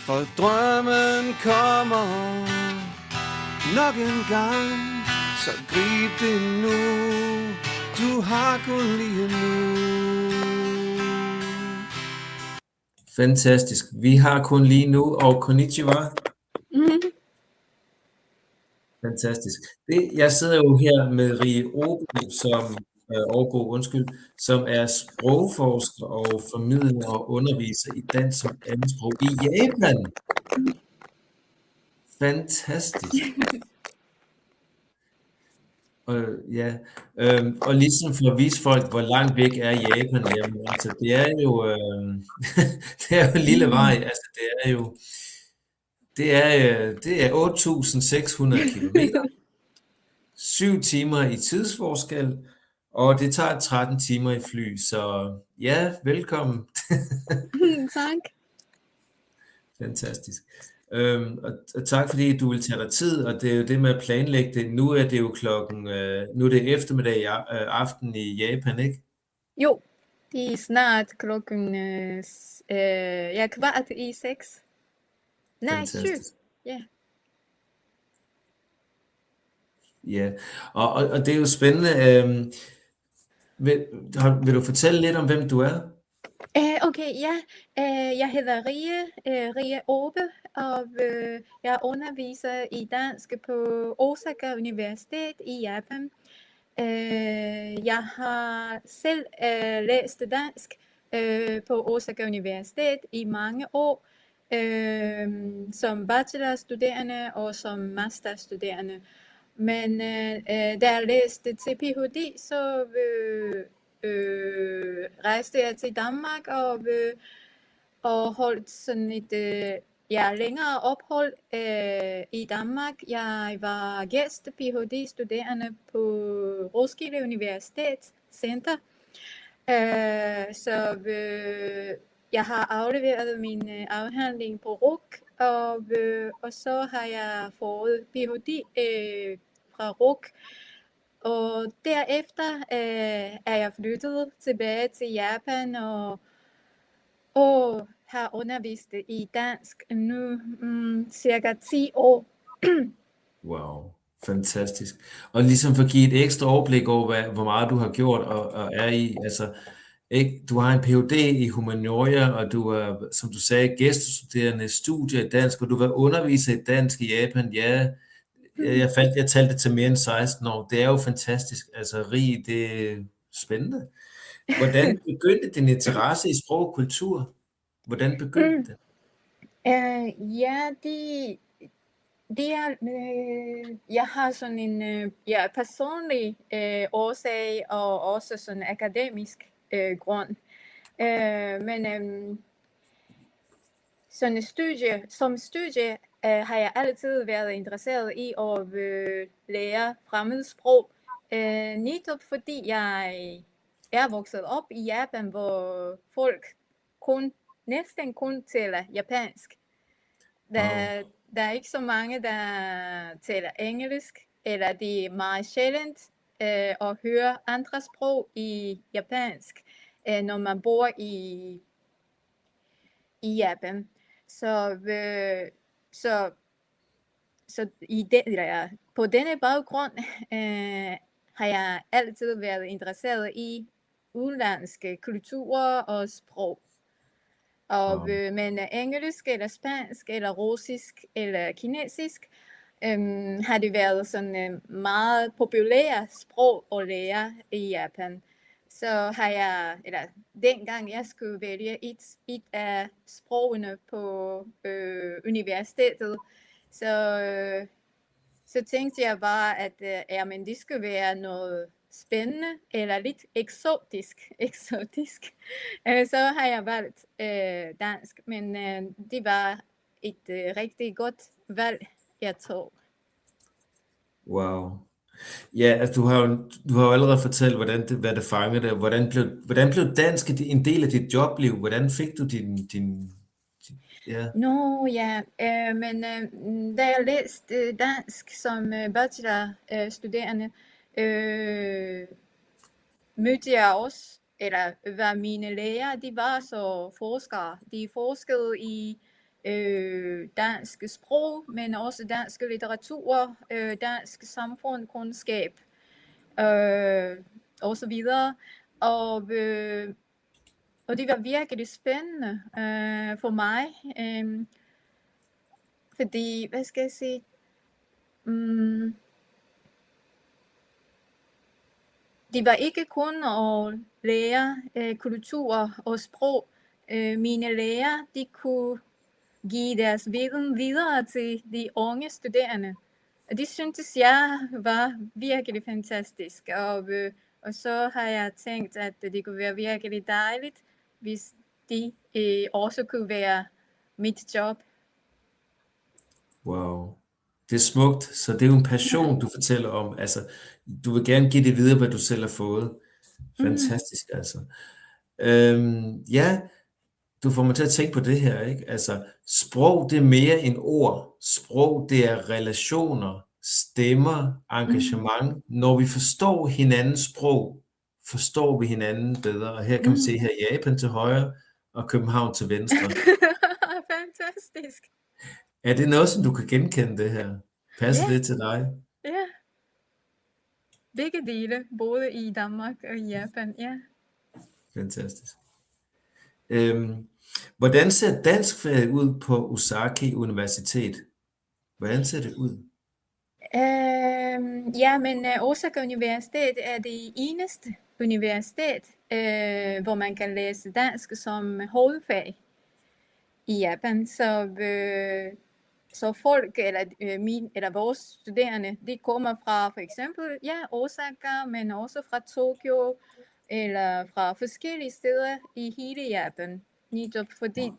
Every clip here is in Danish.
For drømmen kommer nok en gang, så grib det nu. Du har kun lige nu. Fantastisk. Vi har kun lige nu, og konnichiwa. Fantastisk. Jeg sidder jo her med Rie Årgaard, som er sprogforsker og formidler og underviser i dansk som andetsprog i Japan. Fantastisk. Og ligesom for at vise folk, hvor langt væk er Japan, jamen, altså, det er jo en lille vej, altså det er 8.600 kilometer, 7 timer i tidsforskel, og det tager 13 timer i fly, så ja, velkommen. Tak. Fantastisk. Og tak fordi du vil tage dig tid, og det er jo det med at planlægge det. Nu er det jo nu er det eftermiddag aften i Japan, ikke? Jo, det er snart klokken 5:15. Nej, 7. Ja. Ja, og det er jo spændende. Vil du fortælle lidt om, hvem du er? Okay, ja. Jeg hedder Rie Åbe, og jeg underviser i dansk på Osaka Universitet i Japan. Jeg har selv læst dansk på Osaka Universitet i mange år, som bachelorstuderende og som masterstuderende. Men da jeg læste til Ph.D., så rejste jeg til Danmark og holdt sådan et længere ophold i Danmark. Jeg var gæst Ph.D.-studerende på Roskilde Universitet Center. Så jeg har afleveret min afhandling på RUC, og så har jeg fået Ph.D. fra RUC. Og derefter er jeg flyttet tilbage til Japan og har undervist i dansk nu cirka 10 år. Wow, fantastisk. Og ligesom for at give et ekstra overblik over, hvor meget du har gjort og er i, altså, ikke? Du har en Ph.D. i humaniora, og du er, som du sagde, gæstestuderende, studier i dansk, og du var underviser i dansk i Japan. Ja, jeg talte til mere end 16 år. Det er jo fantastisk. Altså, Rie, det er spændende. Hvordan begyndte din interesse i sprog og kultur? Hvordan begyndte det? Ja, det er, jeg har sådan en personlig årsag og også sådan akademisk grund. Men som studie har jeg altid været interesseret i at lære fremmedsprog. Netop fordi jeg er vokset op i Japan, hvor folk næsten kun taler japansk. Der er ikke så mange, der taler engelsk, eller det er meget sjældent at høre andre sprog i japansk, når man bor i Japan. Så på denne baggrund har jeg altid været interesseret i udenlandske kulturer og sprog. Men engelsk eller spansk eller russisk eller kinesisk har det været sådan meget populære sprog at lære i Japan. Så har jeg, dengang jeg skulle vælge et af sprogene på universitetet, så tænkte jeg bare, at det skulle være noget spændende eller lidt eksotisk. Så har jeg valgt dansk, men det var et rigtig godt valg, jeg tog. Wow. Ja, altså du har jo allerede fortalt, hvad det fangede dig. Hvordan blev dansk en del af dit jobliv? Hvordan fik du din ja? Men da jeg læste dansk som bachelorstuderende, mødte jeg også, eller var mine lærer, de var så forskere. De forskede i dansk sprog, men også dansk litteratur, dansk samfundskundskab og så videre. Og det var virkelig spændende for mig, fordi, hvad skal jeg sige, det var ikke kun at lære kultur og sprog. Mine lærere, de kunne give deres viden videre til de unge studerende. Og det syntes jeg var virkelig fantastisk. Og så har jeg tænkt, at det kunne være virkelig dejligt, hvis det også kunne være mit job. Wow. Det er smukt, så det er jo en passion, du fortæller om. Altså, du vil gerne give det videre, hvad du selv har fået. Fantastisk, altså. Ja, du får mig til at tænke på det her, ikke? Altså, sprog, det er mere end ord. Sprog, det er relationer, stemmer, engagement. Når vi forstår hinandens sprog, forstår vi hinanden bedre. Og her kan man se her Japan til højre, og København til venstre. Fantastisk. Er det noget, som du kan genkende det her? Passer det til dig? Ja. Begge dele, både i Danmark og i Japan, ja. Fantastisk. Hvordan ser danskfaget ud på Osaka Universitet? Hvordan ser det ud? Ja, men Osaka Universitet er det eneste universitet, hvor man kan læse dansk som hovedfag i Japan. Så folk, eller vores studerende, de kommer fra for eksempel Osaka, men også fra Tokyo, eller fra forskellige steder i hele Japan. Netop fordi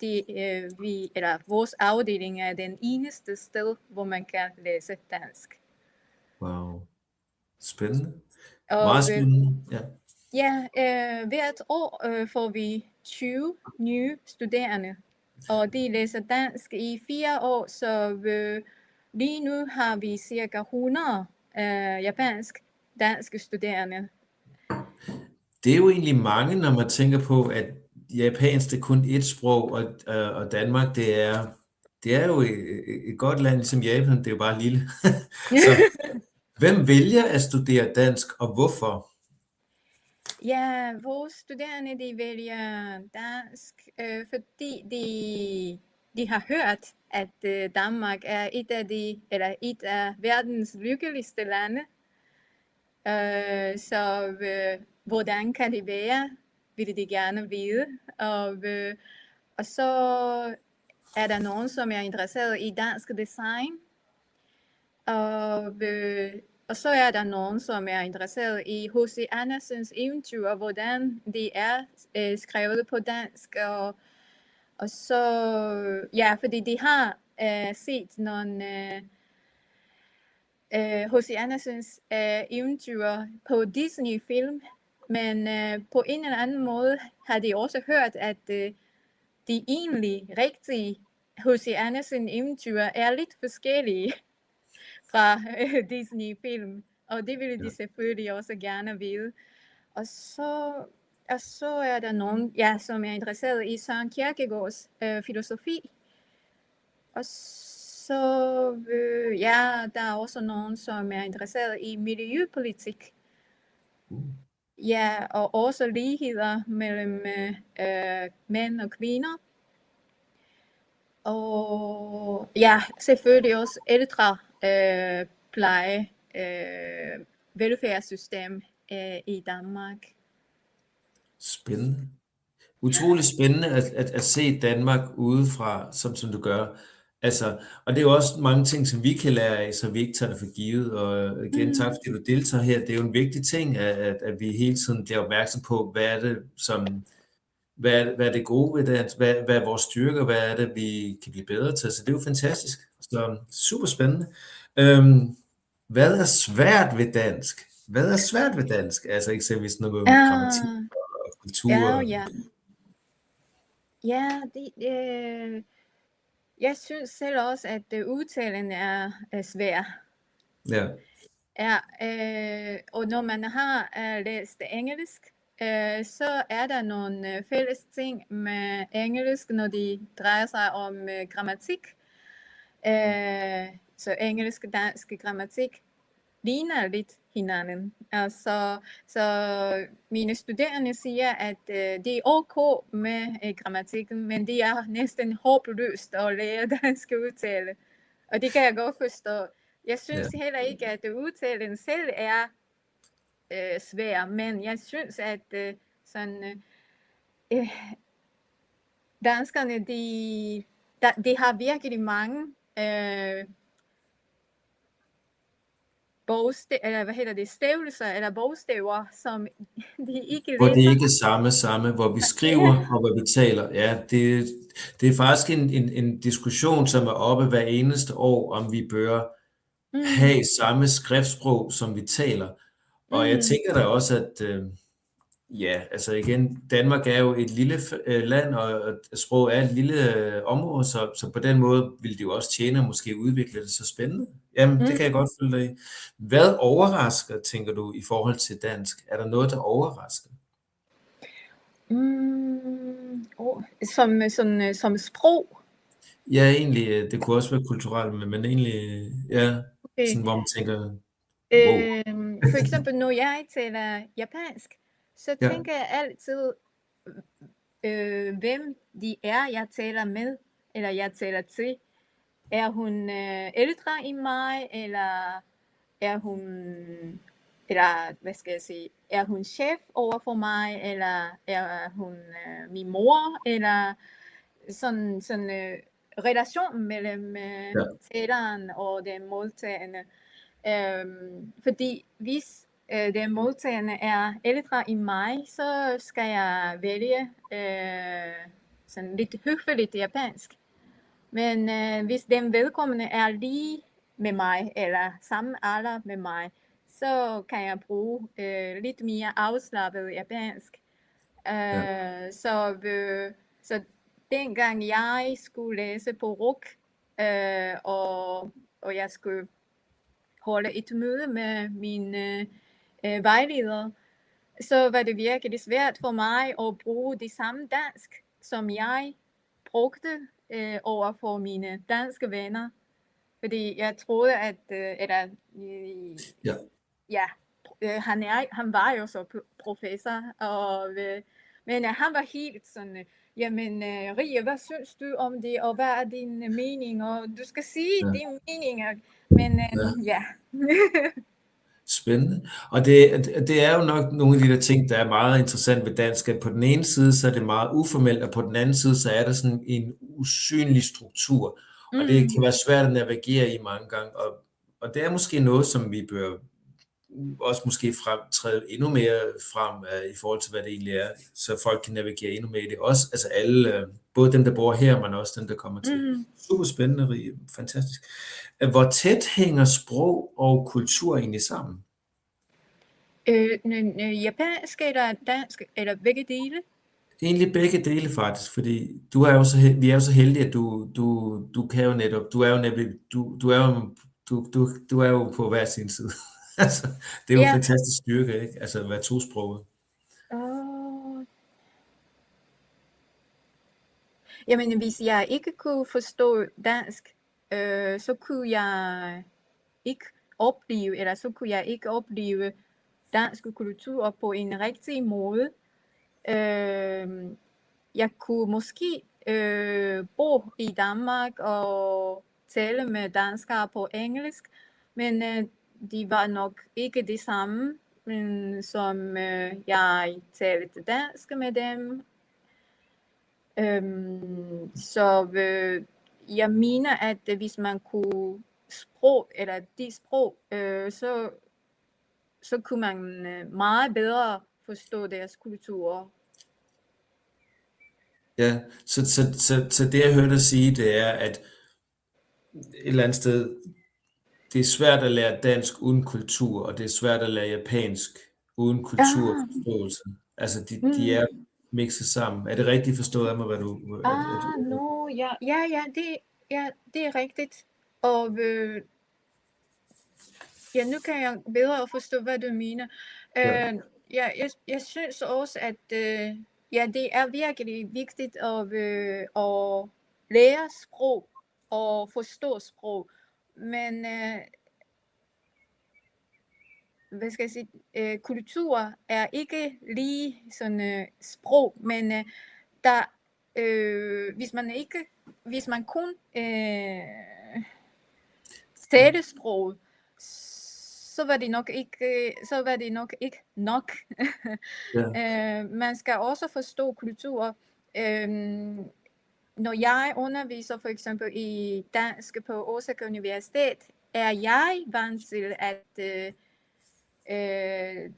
vores afdeling er den eneste sted, hvor man kan læse dansk. Wow. Spændende. Meget spændende. Ja, hvert år får vi 20 nye studerende, og de læser dansk i 4 år, så lige nu har vi cirka 100 danske studerende. Det er jo egentlig mange, når man tænker på, at japansk det er kun et sprog, og Danmark det er jo et godt land ligesom Japan, det er jo bare lille. Så hvem vælger at studere dansk, og hvorfor? Ja, vores studerende de vælger dansk, fordi de har hørt, at Danmark er et af verdens lykkeligste lande. Så hvordan kan det være, vil de gerne vide. Og så er der nogen, som er interesseret i dansk design. Og så er der nogen, som er interesseret i H.C. Andersens eventyr, og hvordan det er skrevet på dansk. Og så, fordi de har set nogle H.C. Andersens eventyr på Disney-film, men på en eller anden måde har de også hørt, at de egentlig rigtige H.C. Andersen eventyr er lidt forskellige fra Disney-film, og det ville de selvfølgelig også gerne vide. Og så er der nogen, som er interesseret i Søren Kierkegaards filosofi. Og så der er også nogen, som er interesseret i miljøpolitik. Ja, og også ligheder mellem mænd og kvinder. Og selvfølgelig også ældre pleje, velfærdssystem i Danmark. Spændende. Utrolig spændende at se Danmark udefra, som du gør. Altså, og det er jo også mange ting, som vi kan lære af, så vi ikke tager det for givet. Og igen, tak fordi du deltager her. Det er jo en vigtig ting, at vi hele tiden bliver opmærksom på, hvad er det, hvad er det gode ved det, hvad er vores styrker, hvad er det, vi kan blive bedre til. Så det er jo fantastisk. Så super spændende. Hvad er svært ved dansk? Hvad er svært ved dansk? Altså eksempelvis noget med grammatik og kultur. Jeg synes selv også, at udtalen er svær. Ja. Og når man har læst engelsk, så er der nogle fælles ting med engelsk, når det drejer sig om grammatik. Så engelsk og dansk grammatik ligner lidt hinanden. Altså, så mine studerende siger, at det er ok med grammatikken, men det er næsten håbløst at lære dansk udtale. Og det kan jeg godt forstå. Jeg synes heller ikke, at udtalen selv er svær, men jeg synes, at danskerne, de har virkelig mange stævelser eller bogstaver, som de ikke Hvor det læser. ikke er samme, hvor vi skriver og hvor vi taler. Ja, det er faktisk en diskussion, som er oppe hver eneste år, om vi bør have samme skriftsprog, som vi taler. Og jeg tænker da også, at altså igen, Danmark er jo et lille land, og sprog er et lille område, så på den måde vil det jo også tjene at måske udvikle det så spændende. Jamen, det kan jeg godt følge dig i. Hvad overrasker, tænker du, i forhold til dansk? Er der noget, der overrasker? Som sprog? Ja, egentlig, det kunne også være kulturelt, men egentlig, ja, sådan, hvor man tænker, wow. For eksempel, når jeg taler japansk, så tænker jeg altid, hvem de er, jeg taler med, eller jeg taler til. Er hun ældre end mig, eller er hun chef over for mig, eller er hun min mor, eller sådan relation mellem taleren og den modtagende. Fordi hvis den modtagende er ældre end mig, så skal jeg vælge sådan lidt høfligt japansk. Men hvis den vedkommende er lige med mig, eller samme alder med mig, så kan jeg bruge lidt mere afslappet japansk. Så dengang jeg skulle læse på RUC, og jeg skulle holde et møde med min vejleder, så var det virkelig svært for mig at bruge det samme dansk, som jeg brugte over for mine danske venner. Fordi jeg troede, at han var jo så professor, men han var helt sådan, jamen Rie, hvad synes du om det, og hvad er din mening, og du skal sige dine meninger, men Spændende. Og det er jo nok nogle af de der ting, der er meget interessant ved dansk, at på den ene side, så er det meget uformelt, og på den anden side, så er der sådan en usynlig struktur, og det kan være svært at navigere i mange gange, og det er måske noget, som vi bør også måske træde endnu mere frem i forhold til, hvad det egentlig er, så folk kan navigere endnu mere i det. Også, altså alle, både dem, der bor her, men også dem, der kommer til. Super spændende, Rie. Fantastisk. Hvor tæt hænger sprog og kultur egentlig sammen? Japansk eller dansk, eller begge dele? Egentlig begge dele faktisk, fordi vi er jo så heldige, at du kan jo netop, du er jo på hver sin side. Altså, det er jo en fantastisk styrke, ikke? Altså at være tosproget. Jamen, hvis jeg ikke kunne forstå dansk, så kunne jeg ikke opleve dansk kultur på en rigtig måde. Jeg kunne måske bo i Danmark og tale med danskere på engelsk, men de var nok ikke det samme, som jeg talte dansk med dem. Så jeg mener, at hvis man kunne sprog, så kunne man meget bedre forstå deres kultur. Ja, så det jeg hørte dig sige, det er, at et eller andet sted, det er svært at lære dansk uden kultur, og det er svært at lære japansk uden kulturforståelse. Altså, de er mixet sammen. Er det rigtigt forstået af mig, hvad du... Det er rigtigt. Og nu kan jeg bedre forstå, hvad du mener. jeg synes også, at det er virkelig vigtigt at lære sprog og forstå sprog. Men hvad skal jeg sige, kultur er ikke lige sådan sprog, men der, hvis man kun taler sprog, så var det nok ikke nok. Ja. Man skal også forstå kultur. Når jeg underviser for eksempel i dansk på Osaka Universitet, er jeg vant til, at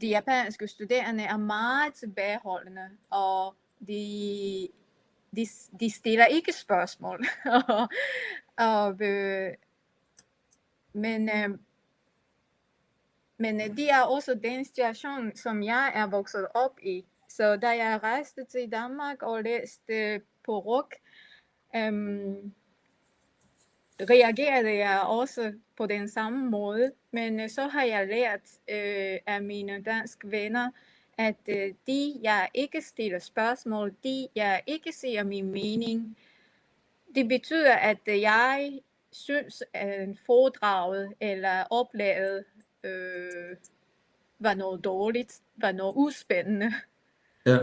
de japanske studerende er meget tilbageholdende, og de stiller ikke spørgsmål. Men det er også den situation, som jeg er vokset op i. Så da jeg rejste til Danmark og læste på RUC, reagerede jeg også på den samme måde. Men så har jeg lært af mine danske venner, at jeg ikke stiller spørgsmål, jeg ikke siger min mening. Det betyder, at jeg synes, at foredraget eller oplægget var noget dårligt, var noget uspændende. Ja.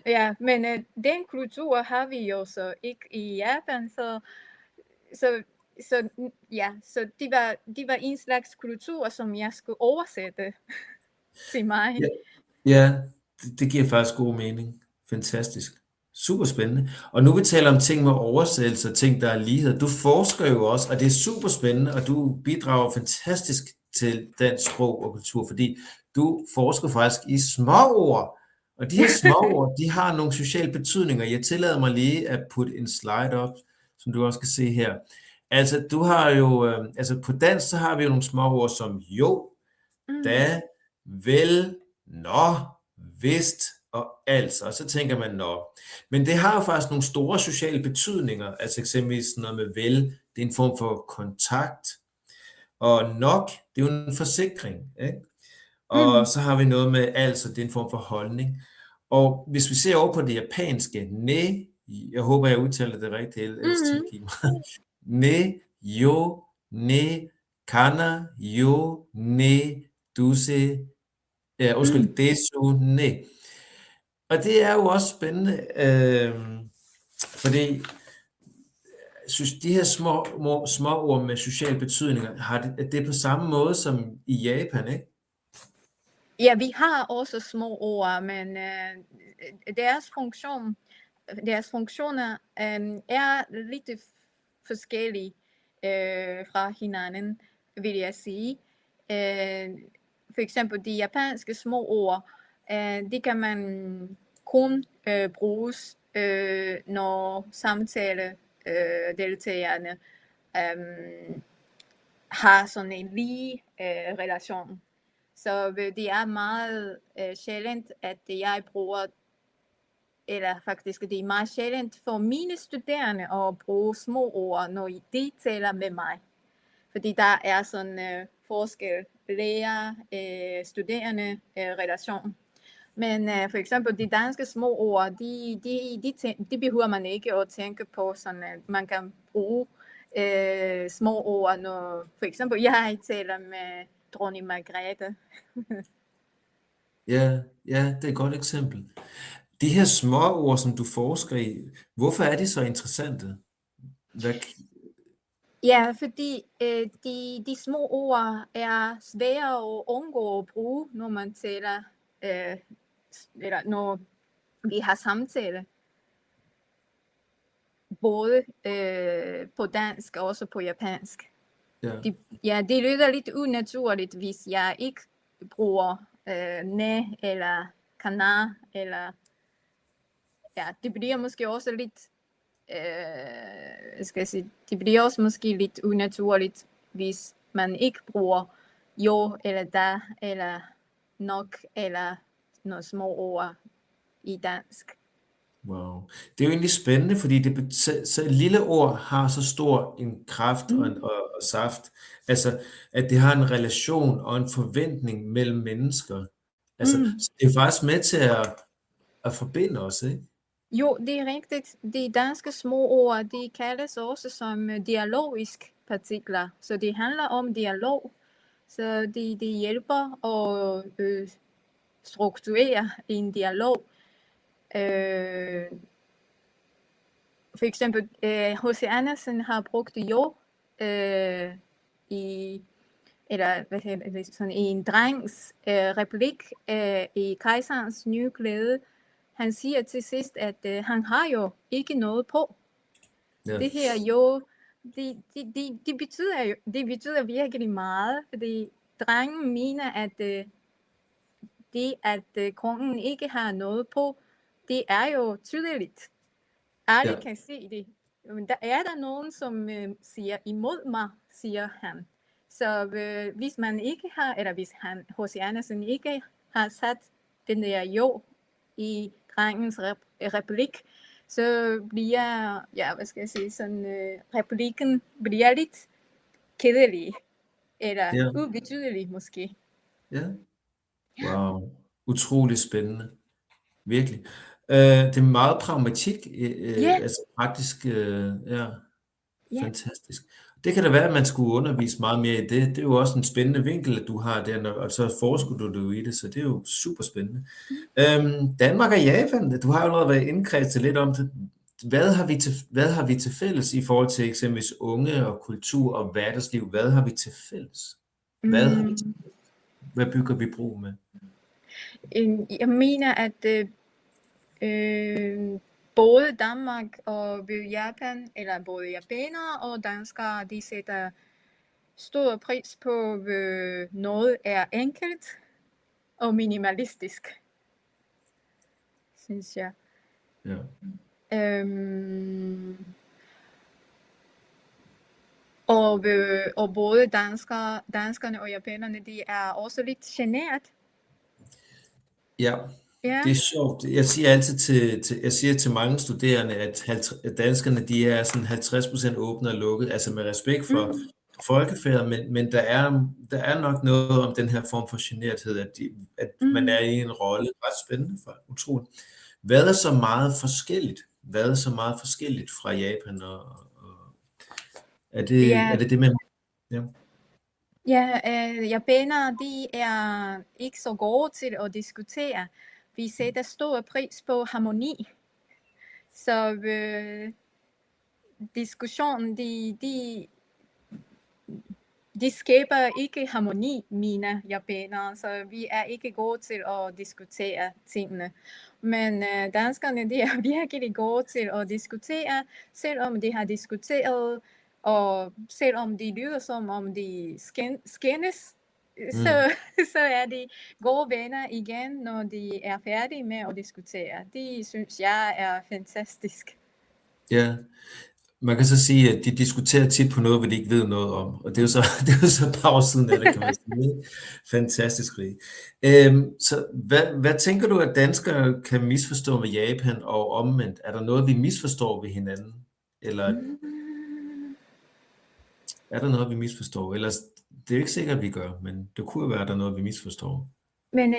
Ja, men den kultur har vi jo så ikke i Japan, så det var en slags kultur, som jeg skulle oversætte til mig. Ja, det giver faktisk god mening. Fantastisk. Super spændende. Og nu vi taler om ting med oversættelse, ting der er lighed. Du forsker jo også, og det er super spændende, og du bidrager fantastisk til dansk sprog og kultur, fordi du forsker faktisk i småord. Og de her småord, de har nogle sociale betydninger. Jeg tillader mig lige at putte en slide op, som du også kan se her. Altså, du har jo, på dansk, så har vi jo nogle småord som jo, da, vel, nå, vist og altså. Og så tænker man nå. Men det har jo faktisk nogle store sociale betydninger. Altså eksempelvis noget med vel, det er en form for kontakt. Og nok, det er jo en forsikring, ikke? Og så har vi noget med altså, det er en form for holdning. Og hvis vi ser over på det japanske, ne, jeg håber, jeg udtaler det rigtigt, ne, jo, ne, kana, jo, ne, duse, desu, ne. Og det er jo også spændende, fordi de her små ord med sociale betydninger, er det på samme måde som i Japan, ikke? Ja, vi har også små ord, men deres funktioner er lidt forskellige fra hinanden, vil jeg sige. For eksempel de japanske små ord, det kan man kun bruges, når samtaledeltagerne har sådan en lige relation. Så det er meget sjældent, at jeg bruger, eller faktisk det er meget sjældent for mine studerende at bruge små ord, når de taler med mig. Fordi der er sådan forskel lærer-studerende relation. Men for eksempel de danske små ord, de behøver man ikke at tænke på, sådan at man kan bruge små ord, når for eksempel jeg taler med dronning Margrethe. Ja, det er et godt eksempel. De her små ord, som du forsker i, hvorfor er de så interessante? Ja, fordi de små ord er svære at undgå at bruge, når man taler, eller når vi har samtale. Både på dansk og også på japansk. Ja. Det lyder lidt unaturligt, hvis jeg ikke bruger ne eller kana, eller det bliver måske også lidt, det bliver også måske lidt unaturligt, hvis man ikke bruger jo eller da, eller nok, eller nogle små ord i dansk. Wow. Det er jo egentlig spændende, fordi så et lille ord har så stor en kraft og saft. Altså, at det har en relation og en forventning mellem mennesker. Altså, Mm. så det er faktisk med til at forbinde os, ikke? Jo, det er rigtigt. De danske små ord, de kaldes også som dialogisk partikler. Så det handler om dialog. Så de hjælper at strukturere en dialog. For eksempel, H.C. Andersen har brugt jo i sådan en drengs replik i Kejserens nye klæde. Han siger til sidst, at han har jo ikke noget på. Ja. Det her jo, det betyder virkelig meget, fordi drengen mener, at det, at kongen ikke har noget på, det er jo tydeligt. Alle Ja. kan se det. Men der er der nogen, som siger imod mig, siger han. Så hvis man ikke har, eller hvis H.C. Andersen ikke har sat den der jo i drengens replik, så bliver, sådan, replikken bliver lidt kedelig, eller Ja. ubetydelig måske. Ja. Wow. Utrolig spændende. Virkelig. Det er meget pragmatik, Ja. altså praktisk, ja. Ja. Fantastisk. Det kan da være, at man skulle undervise meget mere i det. Det er jo også en spændende vinkel, at du har der, og så forsker du i det, så det er jo super spændende. Danmark og Japan, du har jo allerede været indkredset lidt om det. Hvad har vi til fælles i forhold til eksempelvis unge og kultur og hverdagsliv? Hvad har vi til fælles? Hvad bygger vi bro med? Jeg mener, at både Danmark og Japan, eller både japanere og danskere, de sætter stor pris på, noget er enkelt og minimalistisk, synes jeg. Ja. Og både danskerne og japanerne, de er også lidt generet. Ja. Ja. Det er sjovt. Jeg siger altid til mange studerende, at danskerne, de er sådan 50% åbne og lukket, altså med respekt for folkefærd, men der er nok noget om den her form for generthed, at man er i en rolle, ret spændende for, utroligt. Hvad er så meget forskelligt fra Japan, og er det man... Ja. Ja, japanere, de er ikke så gode til at diskutere. Vi sætter stor pris på harmoni. Så diskussionen, de skaber ikke harmoni, mine japanere, så vi er ikke gode til at diskutere tingene. Men danskerne, de er virkelig gode til at diskutere, selvom de har diskuteret, og selvom de lyder som om de skændes, så er de gode venner igen, når de er færdige med at diskutere. Det synes jeg er fantastisk. Ja, man kan så sige, at de diskuterer tit på noget, hvor de ikke ved noget om, og det er jo så bagsiden af det, kan man sige. Fantastisk rig. Så hvad tænker du, at danskere kan misforstå med Japan og omvendt? Er der noget, vi misforstår ved hinanden? Eller er der noget, vi misforstår? Eller det er jo ikke sikkert, at vi gør, men det kunne være, at der er noget, vi misforstår. Men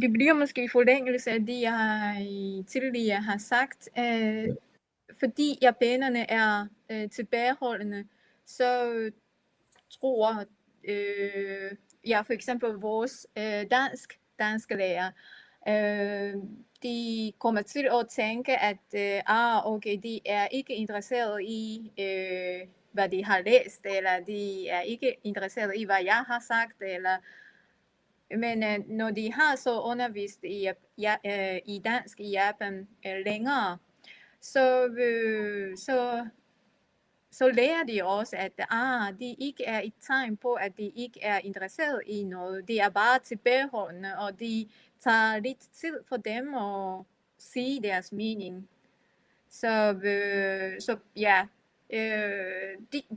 det bliver måske i forlængelse af det, jeg tidligere har sagt. Fordi japanerne er tilbageholdende, så tror jeg for eksempel vores danske lærer, de kommer til at tænke, at okay, de er ikke interesseret i, hvad de har læst, eller de er ikke interesseret i, hvad jeg har sagt, eller men når de har så undervist i dansk i Japan længere, så lærer de også, at det ikke er et tegn på, at de ikke er interesseret i noget. De er bare tilbageholdende, og de tager lidt tid for dem at sige deres mening. Så ja,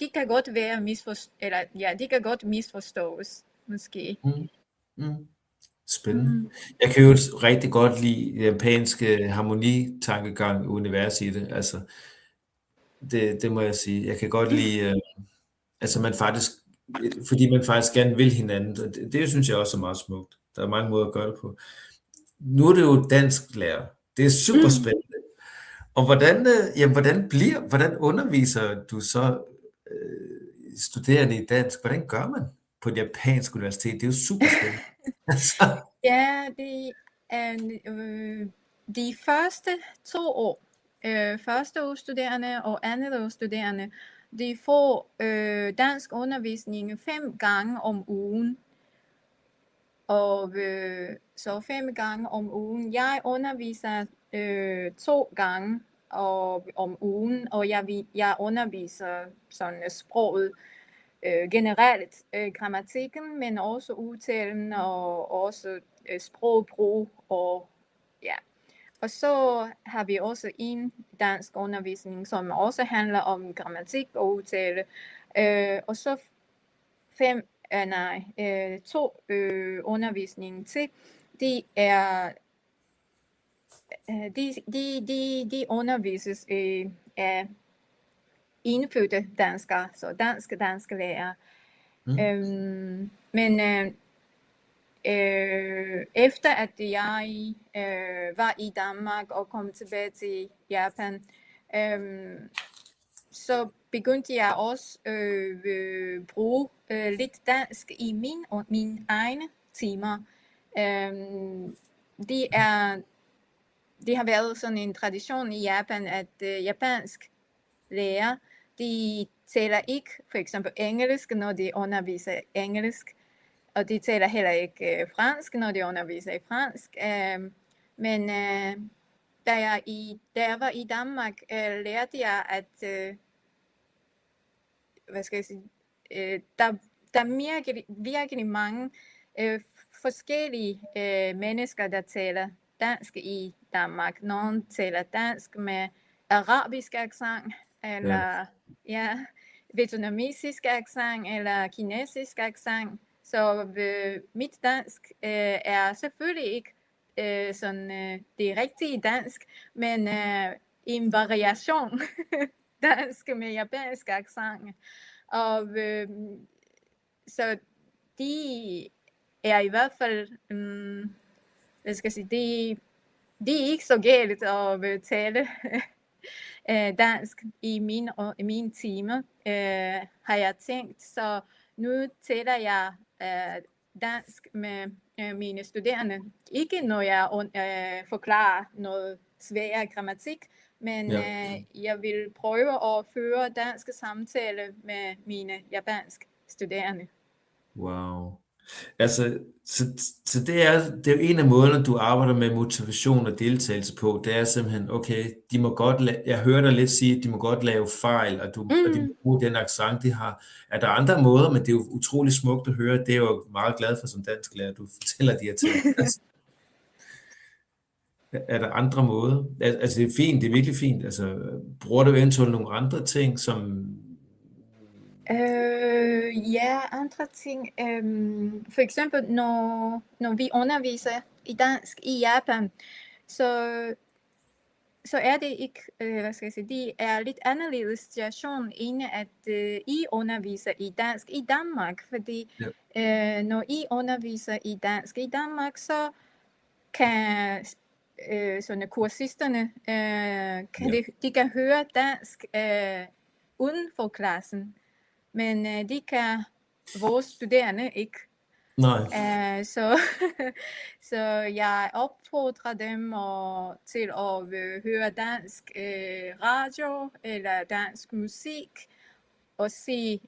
de kan godt være de kan godt misforstås, måske. Spændende. Jeg kan jo rigtig godt lide japanske harmonitankegang, univers i det. Altså, det må jeg sige. Jeg kan godt lide, altså man faktisk fordi man faktisk gerne vil hinanden. Det synes jeg også er meget smukt. Der er mange måder at gøre det på. Nu er det jo dansk lærer. Det er super spændende. Og hvordan underviser du så studerende i dansk? Hvordan gør man på et japansk universitet? Det er jo super spændende. Ja, de første 2 år, første år studerende og andet år studerende, de får dansk undervisning 5 gange om ugen. Og så 5 gange om ugen. Jeg underviser 2 gange om ugen, og jeg underviser sådan sproget generelt, grammatikken, men også udtalen og også sprogbrug og ja. Og så har vi også en dansk undervisning, som også handler om grammatik og udtale. Og så 2 undervisning til. De undervises af indfødte danskere, så danske lærere. Men efter at jeg var i Danmark og kom tilbage til Japan, så begyndte jeg også bruge lidt dansk i mine egne timer. Det har været sådan en tradition i Japan, at japansk lærer, de taler ikke for eksempel engelsk, når de underviser engelsk, og de taler heller ikke fransk, når de underviser i fransk. Men da jeg var i Danmark, lærte jeg, at der er virkelig mange forskellige mennesker, der taler dansk i Danmark. Nogle taler dansk med arabisk accent, eller vietnamesisk accent, eller kinesisk accent. Så mit dansk er selvfølgelig ikke sådan det rigtige dansk, men en variation dansk med japansk accent. Og så de er i hvert fald, det er ikke så galt at tale dansk i mine timer, har jeg tænkt. Så nu taler jeg dansk med mine studerende. Ikke når jeg forklarer noget svær grammatik, men jeg vil prøve at føre danske samtale med mine japanske studerende. Wow. Altså, så det er jo en af måderne, du arbejder med motivation og deltagelse på. Det er simpelthen, okay, de må godt jeg hører dig lidt sige, at de må godt lave fejl, og de må bruge den accent, de har. Er der andre måder, men det er jo utrolig smukt at høre. Det er jo meget glad for som dansklærer, du fortæller de her ting. Er der andre måder? Altså, det er fint, det er virkelig fint. Altså, bruger du eventuelt nogle andre ting, som... Ja, andre ting. For eksempel, når vi underviser i dansk i Japan, så er det ikke, det er lidt anderledes situation, end at I underviser i dansk i Danmark. Fordi når I underviser i dansk i Danmark, så kan sådan kursisterne, de kan høre dansk uden for klassen. Men de kan vores studerende ikke. Nej. Så jeg opfordrer dem til at høre dansk radio eller dansk musik og se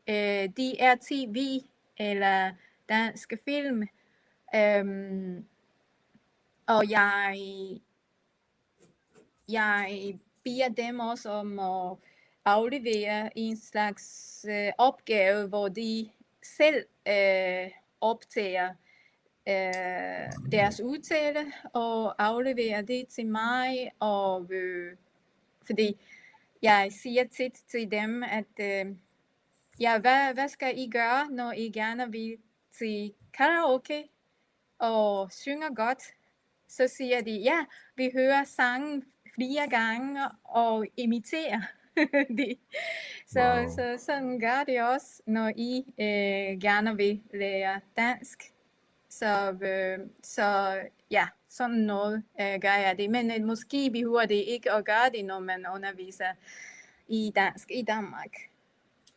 DR-TV eller danske film. Og jeg beder dem også om at aflevere en slags opgave, hvor de selv optager deres udtale og afleverer det til mig. Og fordi jeg siger tit til dem, at hvad skal I gøre, når I gerne vil til karaoke og synger godt? Så siger de, vi hører sangen flere gange og imiterer Så sådan gør det også, når I gerne vil lære dansk. Så ja, sådan noget gør jeg det. Men måske behøver det ikke at gøre det, når man underviser i dansk i Danmark.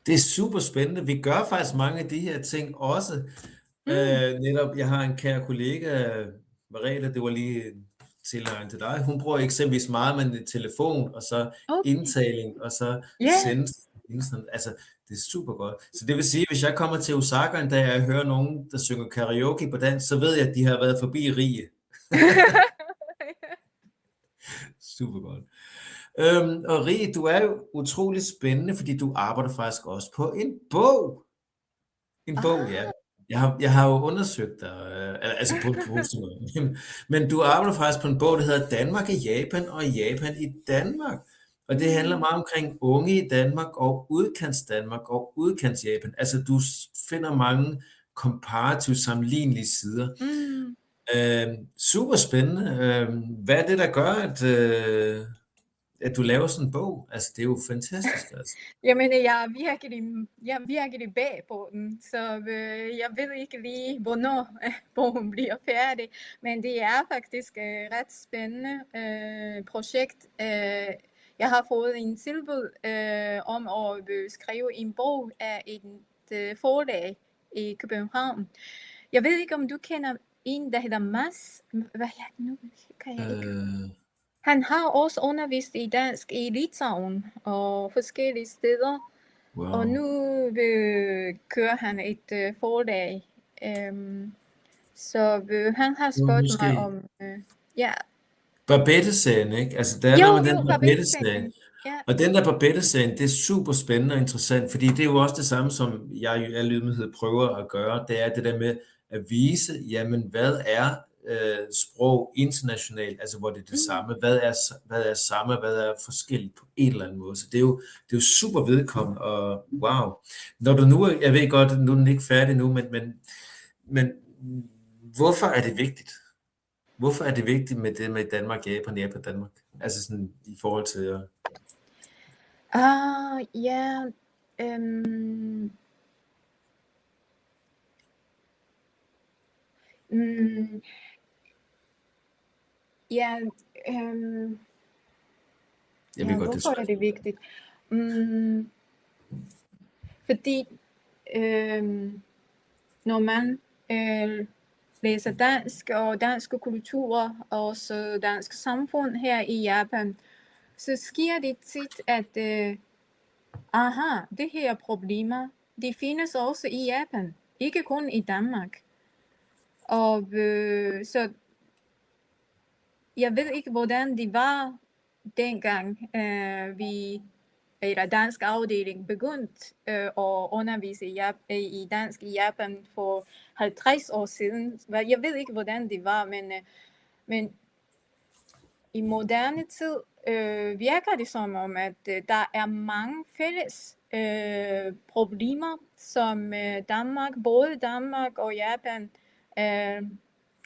Det er super spændende. Vi gør faktisk mange af de her ting også. Netop, jeg har en kær kollega, Merete, det var lige tilhøren til dig. Hun bruger eksempelvis meget med telefon, og så indtaling, og så sende. Altså, det er super godt. Så det vil sige, hvis jeg kommer til Osaka en dag, og jeg hører nogen, der synger karaoke på dansk, så ved jeg, at de har været forbi Rie. Super godt. Og Rie, du er jo utrolig spændende, fordi du arbejder faktisk også på en bog. En bog, ja. Jeg har jo undersøgt dig, altså på en positiv, men du arbejder faktisk på en bog, der hedder Danmark i Japan og Japan i Danmark. Og det handler meget omkring unge i Danmark og udkants Danmark og udkants Japan. Altså du finder mange komparativt sammenlignelige sider. Super spændende. Hvad er det, der gør, at du laver sådan en bog? Altså, det er jo fantastisk. Altså. Jamen, jeg er virkelig bag på den, så jeg ved ikke lige, hvornår bogen bliver færdig. Men det er faktisk et ret spændende projekt. Jeg har fået en tilbud om at skrive en bog af et forlag i København. Jeg ved ikke, om du kender en, der hedder Mads. Hvad er det nu? Kan jeg ikke? Han har også undervist i dansk i Litauen og forskellige steder. Wow. Og nu kører han et forlag. Så han har spurgt mig om... Babette-sagen, ikke? Altså, der er noget med den Babette-sagen. Ja. Og den der Babette-sagen, det er super spændende og interessant, fordi det er jo også det samme, som jeg i al ydmyghed prøver at gøre. Det er det der med at vise, jamen, hvad er sprog internationalt, altså hvor det er det samme, hvad er samme, hvad er forskelligt på en eller anden måde. Så det er jo super vedkommende, og wow. Når du nu, jeg ved godt, nu er den ikke færdig nu, men hvorfor er det vigtigt? Hvorfor er det vigtigt med det med Danmark, Japan, Japan, Danmark? Altså sådan i forhold til... hvorfor er det vigtigt? Fordi når man læser dansk og danske kulturer og også dansk samfund her i Japan, så sker det tit, at det her problemer, de findes også i Japan, ikke kun i Danmark. Og så jeg ved ikke, hvordan det var dengang eller dansk afdeling begyndte at undervise i dansk i Japan for 50 år siden. Jeg ved ikke, hvordan det var, men i moderne tid virker det som om, at der er mange fælles problemer, som både Danmark og Japan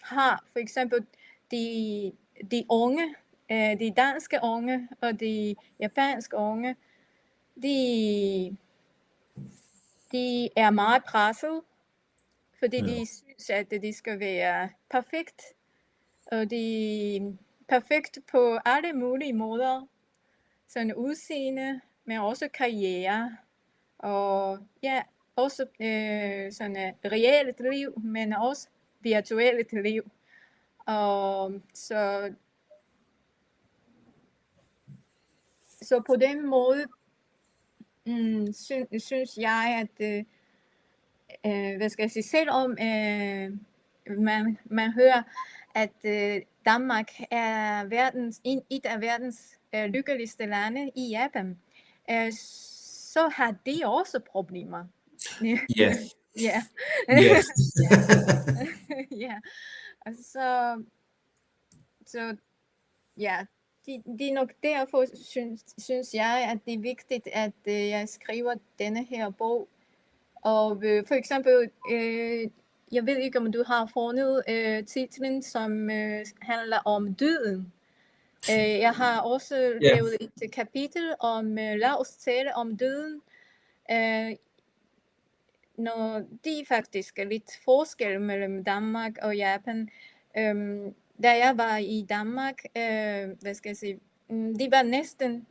har. For eksempel de unge, de danske unge og de japanske unge, de er meget presset, fordi de synes, at det skal være perfekt. Og de er perfekt på alle mulige måder. Sådan udseende, men også karriere. Og også sådan reelt liv, men også virtuelt liv. Og så på den måde synes jeg, at hvad skal jeg sige, selvom man hører, at Danmark er et af verdens lykkeligste lande i Japan, så har de også problemer. Ja. Ja. Ja. Så ja, det er nok derfor, synes jeg, at det er vigtigt, at jeg skriver denne her bog. Og for eksempel, jeg ved ikke, om du har fundet titlen, som handler om døden. Jeg har også Ja. lavet et kapitel om lad os tale om døden. Når de faktisk er lidt forskel mellem Danmark og Japan. Da jeg var i Danmark, hvad skal jeg sige, det var næsten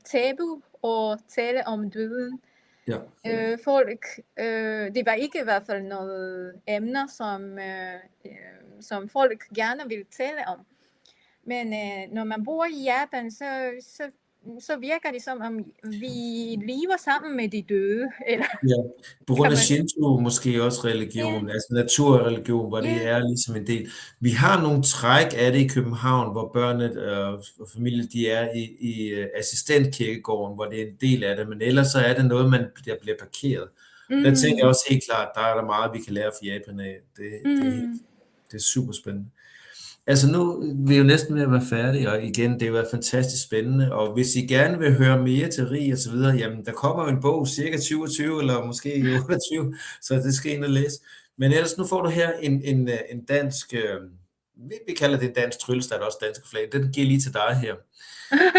tabu at tale om døden. Ja. Folk, det var ikke i hvert fald noget emner, som folk gerne vil tale om. Men når man bor i Japan, så virker det som om vi lever sammen med de døde. Eller, Ja, på grund kan af man- Shinto måske også religion, altså naturreligion, hvor det Ja. er ligesom en del. Vi har nogle træk af det i København, hvor børnene og familien, de er i assistentkirkegården, hvor det er en del af det, men ellers så er det noget, der bliver parkeret. Der tænker jeg også helt klart, der er der meget, vi kan lære fra Japan af. Det er super spændende. Altså nu er vi jo næsten ved at være færdige, og igen, det har været fantastisk spændende, og hvis I gerne vil høre mere til Rig og så videre, jamen der kommer jo en bog, cirka 2020, eller måske 28, så det skal ind og læse. Men ellers, nu får du her en dansk, vi kalder det en dansk tryllestat, også dansk flag, den giver lige til dig her.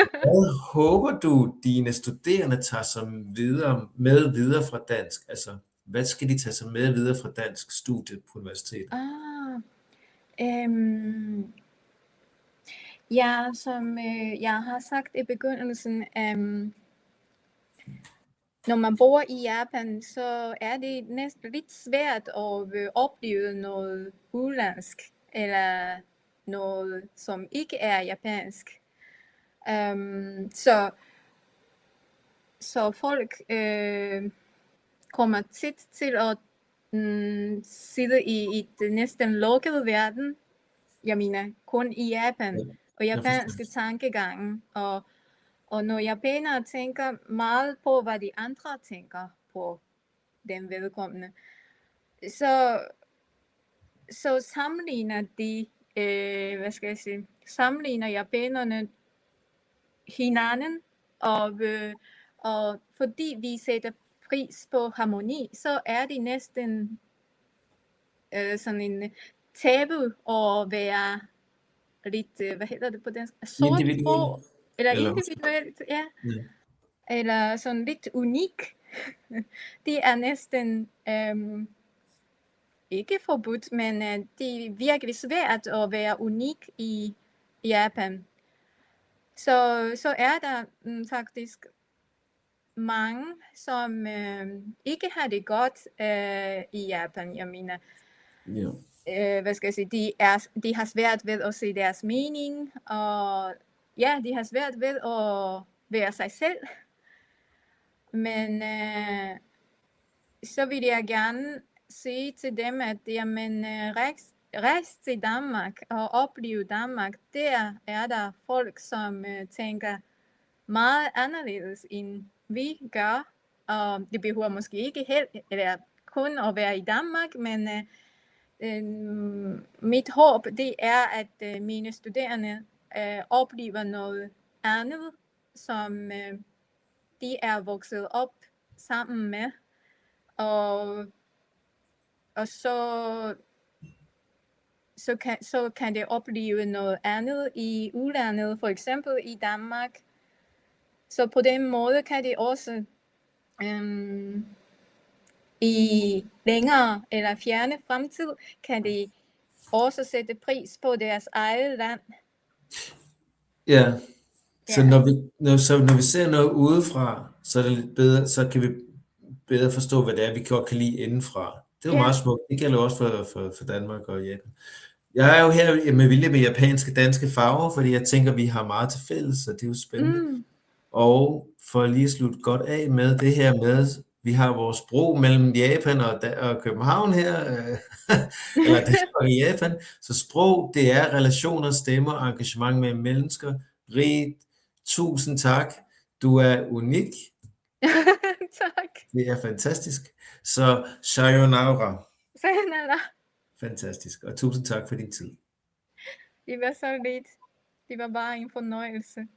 Hvad håber du, dine studerende tager sig med videre fra dansk? Altså, hvad skal de tage sig med videre fra dansk studie på universitetet? Ja, som jeg har sagt i begyndelsen, når man bor i Japan, så er det næsten lidt svært at opleve noget udlandsk, eller noget, som ikke er japansk. Så folk kommer tit til at sidde i et næsten lukket verden. Jeg mener kun i Japan og japanske tankegange. Og når japanere tænker meget på, hvad de andre tænker på den vedkommende, så sammenligner de, sammenligner japanerne hinanden, og fordi vi sætter pris på harmoni, så er det næsten sådan en tabu at være lidt, hvad hedder det på dansk? Individuelt. Eller individuelt, ja. Eller sådan lidt unik. Det er næsten ikke forbudt, men det er virkelig svært at være unik i Japan. Så er der faktisk mange, som ikke har det godt i Japan. Jeg mener, hvad skal jeg sige, de har svært ved at se deres mening, og ja, de har svært ved at være sig selv. Men så vil jeg gerne sige til dem, at jamen, rejs til Danmark og opleve Danmark. Der er der folk, som tænker meget anderledes, end vi gør. Og det behøver måske ikke helt, eller kun at være i Danmark, men mit håb, det er, at mine studerende oplever noget andet, som de er vokset op sammen med. Og så kan det opleve noget andet i udlandet, for eksempel i Danmark. Så på den måde kan det også i længere eller fjerne fremtid, kan de også sætte pris på deres eget land. Ja, så når vi ser noget udefra, så er det lidt bedre, så kan vi bedre forstå, hvad det er, vi godt kan lide indenfra. Det er jo meget smukt. Det gælder også for Danmark og Japan. Jeg er jo her med vilje med japanske danske farver, fordi jeg tænker, vi har meget til fælles, så det er jo spændende. Og for lige at slutte godt af med det her med, vi har vores bro mellem Japan og København her, eller Danmark og Japan. Så sprog, det er relationer, stemmer, engagement med mennesker. Rig, tusind tak. Du er unik. Tak. Det er fantastisk. Så sayonara. Sayonara. Fantastisk. Og tusind tak for din tid. Det var så lidt. Det var bare en fornøjelse.